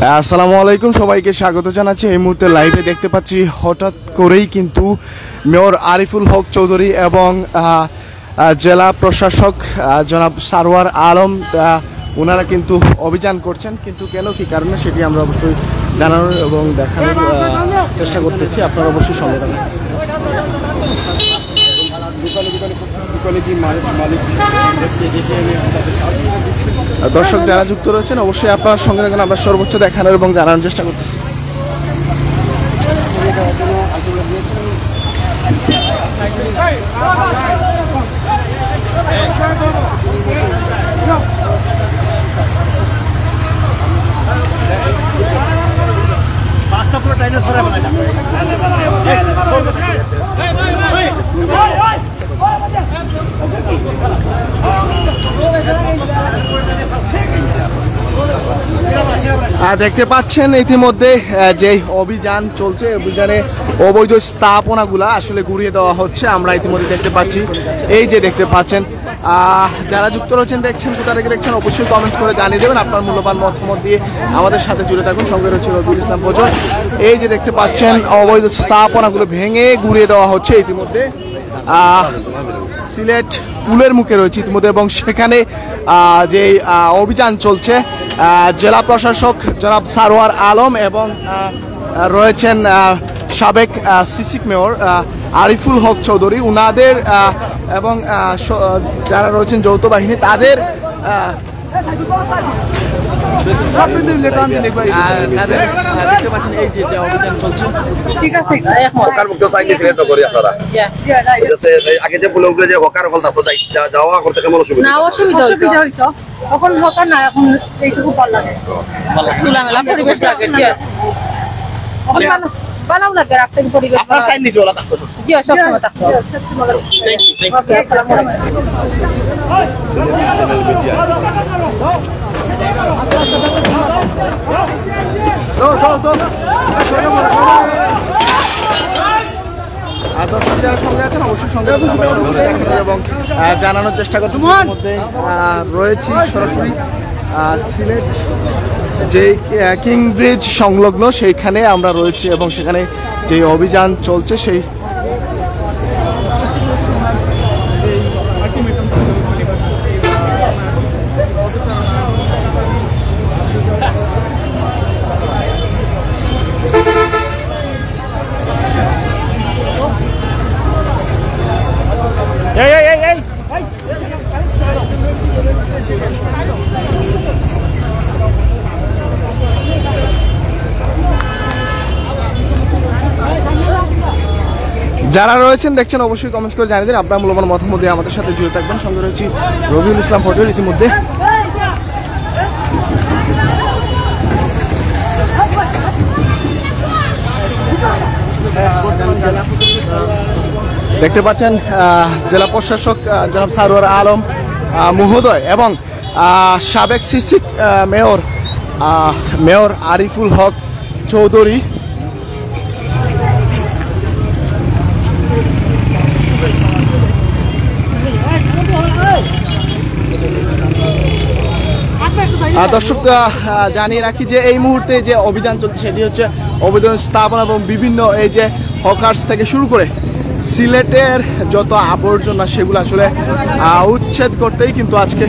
আসসালামু আলাইকুম, সবাইকে স্বাগত জানাচ্ছি। এই মুহূর্তে লাইভে দেখতে পাচ্ছি হঠাৎ করেই কিন্তু মেয়র আরিফুল হক চৌধুরী এবং জেলা প্রশাসক জনাব সারওয়ার আলম ওনারা কিন্তু অভিযান করছেন, কিন্তু কেন কি কারণে সেটি আমরা অবশ্যই জানানোর এবং দেখানোর চেষ্টা করতেছি। আপনারা অবশ্যই সঙ্গে থাকুন। দর্শক যারা যুক্ত রয়েছেন অবশ্যই আপনার সঙ্গে থাকুন, আমরা সর্বোচ্চ দেখানোর এবং জানানোর চেষ্টা করতেছি। দেখতে পাচ্ছেন ইতিমধ্যে যে অভিযান চলছে, অভিযানে অবৈধ স্থাপনাগুলা আসলে ঘুরিয়ে দেওয়া হচ্ছে। আমরা ইতিমধ্যে দেখতে পাচ্ছি, এই যে দেখতে পাচ্ছেন। যারা যুক্ত রয়েছেন, দেখছেন, কোথা থেকে দেখছেন অবশ্যই কমেন্টস করে জানিয়ে দেবেন। আপনার মূল্যবান মতামত দিয়ে আমাদের সাথে জুড়ে থাকুন। সঙ্গে রয়েছে রবিউল ইসলাম ফজর। এই যে দেখতে পাচ্ছেন অবৈধ স্থাপনাগুলো ভেঙে ঘুরিয়ে দেওয়া হচ্ছে ইতিমধ্যে। সিলেট পুলের মুখে রয়েছে ইতিমধ্যে, এবং সেখানে যে অভিযান চলছে জেলা প্রশাসক জনাব সারওয়ার আলম এবং রয়েছেন সাবেক সিসিক মেয়র আরিফুল হক চৌধুরী, উনাদের এবং যারা রয়েছেন যৌথ বাহিনী তাদের দেখতে পাচ্ছেন এই যে অভিযান চলছে। ঠিক আছে, আগে যে বলে যে হকার যাওয়া করতে কেমন অসুবিধা হইতো, এখন হকার না, এখন এইটুকু ভালো লাগে, খোলামেলা পরিবেশ লাগে। ভালো লাগে রাখতে পরিবেশ, জি সবসময় থাকতো। দর্শক যারা সঙ্গে আছেন অবশ্যই সঙ্গে এবং জানানোর চেষ্টা করছি। মধ্যে রয়েছি সরাসরি সিলেট যে কিং ব্রিজ সংলগ্ন সেইখানে আমরা রয়েছি, এবং সেখানে যে অভিযান চলছে সেই যারা রয়েছেন দেখছেন অবশ্যই কমেন্টস করে জানিয়ে দিন। আপনার মূল্যবান মতামত দিয়ে আমাদের সাথে জুড়ে থাকবেন। সঙ্গে রয়েছি রবিউল ইসলাম ফজর। ইতিমধ্যে দেখতে পাচ্ছেন জেলা প্রশাসক জনাব সারওয়ার আলম মহোদয় এবং সাবেক সিসিক মেয়র আরিফুল হক চৌধুরী দর্শক জানিয়ে রাখি যে এই মুহূর্তে যে অভিযান চলছে সেটি হচ্ছে অবৈধ স্থাপনা এবং বিভিন্ন এই যে হকার্স থেকে শুরু করে সিলেটের যত আবর্জনা সেগুলো আসলে উচ্ছেদ করতেই কিন্তু আজকে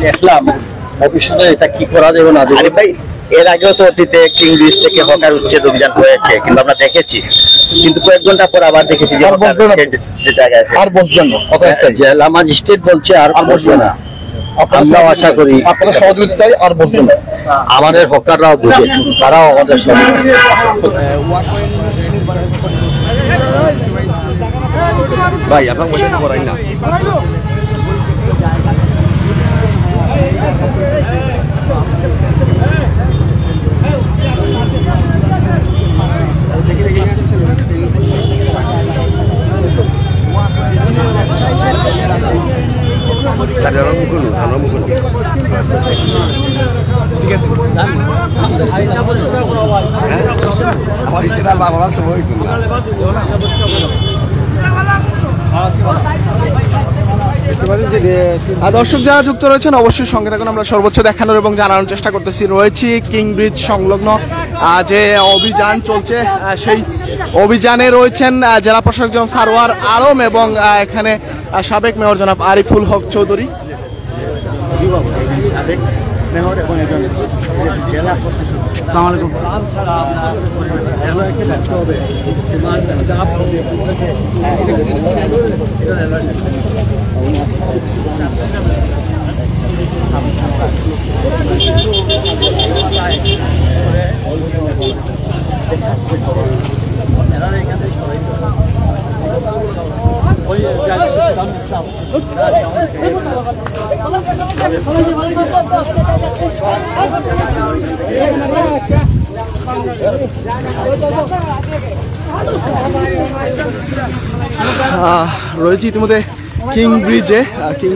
দেখলাম ভবিষ্যতে এটা কি করা যাবে না যাবে। ভাই এর আগেও তো অতীতে কিং ব্রিজ থেকে হকার উচ্ছেদ অভিযান হয়েছে, কিন্তু আমরা দেখেছি, কিন্তু কয়েক ঘন্টা পর আবার দেখেছি যে জায়গায় আর বসবেন না, জেলা ম্যাজিস্ট্রেট বলছে আর বসবে না। আমরাও আশা করি আপনারা সহযোগিতা চাই, আর বসবেন না। আমাদের হকাররাও বুঝে, তারাও আমাদের সঙ্গে। ভাই এখন বসে করাই না। দেখি দর্শক যারা যুক্ত রয়েছেন অবশ্যই সঙ্গে থাকুন, আমরা সর্বোচ্চ দেখানোর এবং জানানোর চেষ্টা করতেছি। রয়েছি কিং ব্রিজ সংলগ্ন যে অভিযান চলছে, সেই অভিযানে রয়েছেন জেলা প্রশাসক জনাব সারোয়ার আলম এবং এখানে সাবেক মেয়র জনাব আরিফুল হক চৌধুরী। রয়েছে ইতিমধ্যে কিং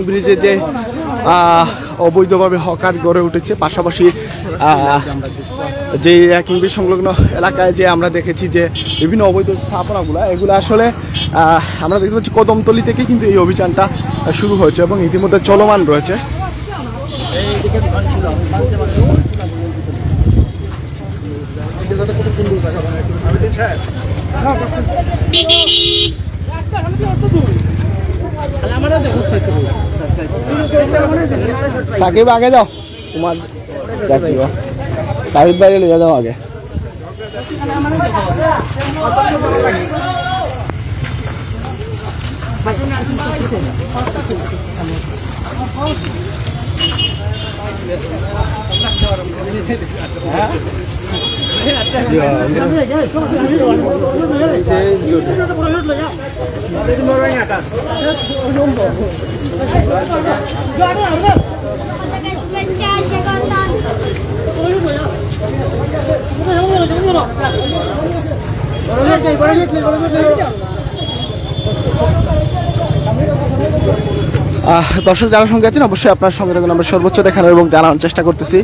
ব্রিজে যে অবৈধভাবে হকার গড়ে উঠেছে, পাশাপাশি যে কিং ব্রিজ সংলগ্ন এলাকায় যে আমরা দেখেছি যে বিভিন্ন অবৈধ স্থাপনাগুলো, এগুলো আসলে আমরা দেখতে পাচ্ছি কদমতলি থেকে কিন্তু এই অভিযানটা শুরু হয়েছে এবং ইতিমধ্যে চলমান রয়েছে। সাকিব আগে যাও, তোমার যাচ্ছি সাকিব বাইরে লিয়ে যাও আগে। দর্শক যারা সঙ্গে আছেন অবশ্যই আপনার সঙ্গে থাকুন, আমরা সর্বোচ্চ দেখানোর এবং জানানোর চেষ্টা করতেছি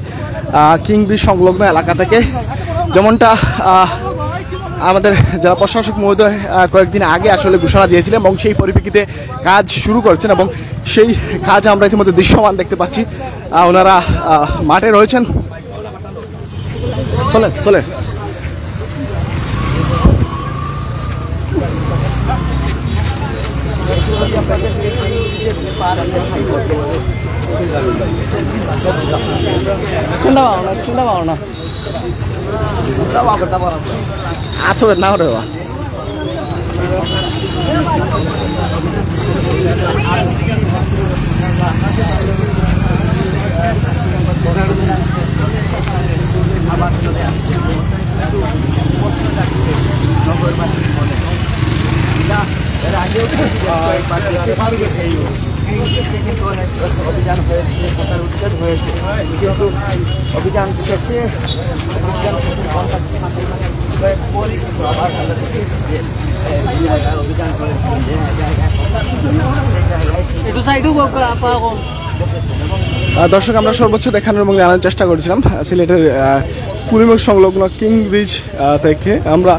কিং ব্রিজ সংলগ্ন এলাকা থেকে। যেমনটা আমাদের জেলা প্রশাসক মহোদয় কয়েকদিন আগে আসলে ঘোষণা দিয়েছিলেন এবং সেই পরিপ্রেক্ষিতে কাজ শুরু করছেন এবং সেই কাজ আমরা ইতিমধ্যে দৃশ্যমান দেখতে পাচ্ছি। ওনারা মাঠে রয়েছেন। চলে আছো না রে বা অভিযান হয়েছে কিন্তু অভিযান শেষে দর্শক আমরা সর্বোচ্চ দেখানোর এবং জানার চেষ্টা করেছিলাম সিলেটের কুড়িমুখ সংলগ্ন কিং ব্রিজ থেকে। আমরা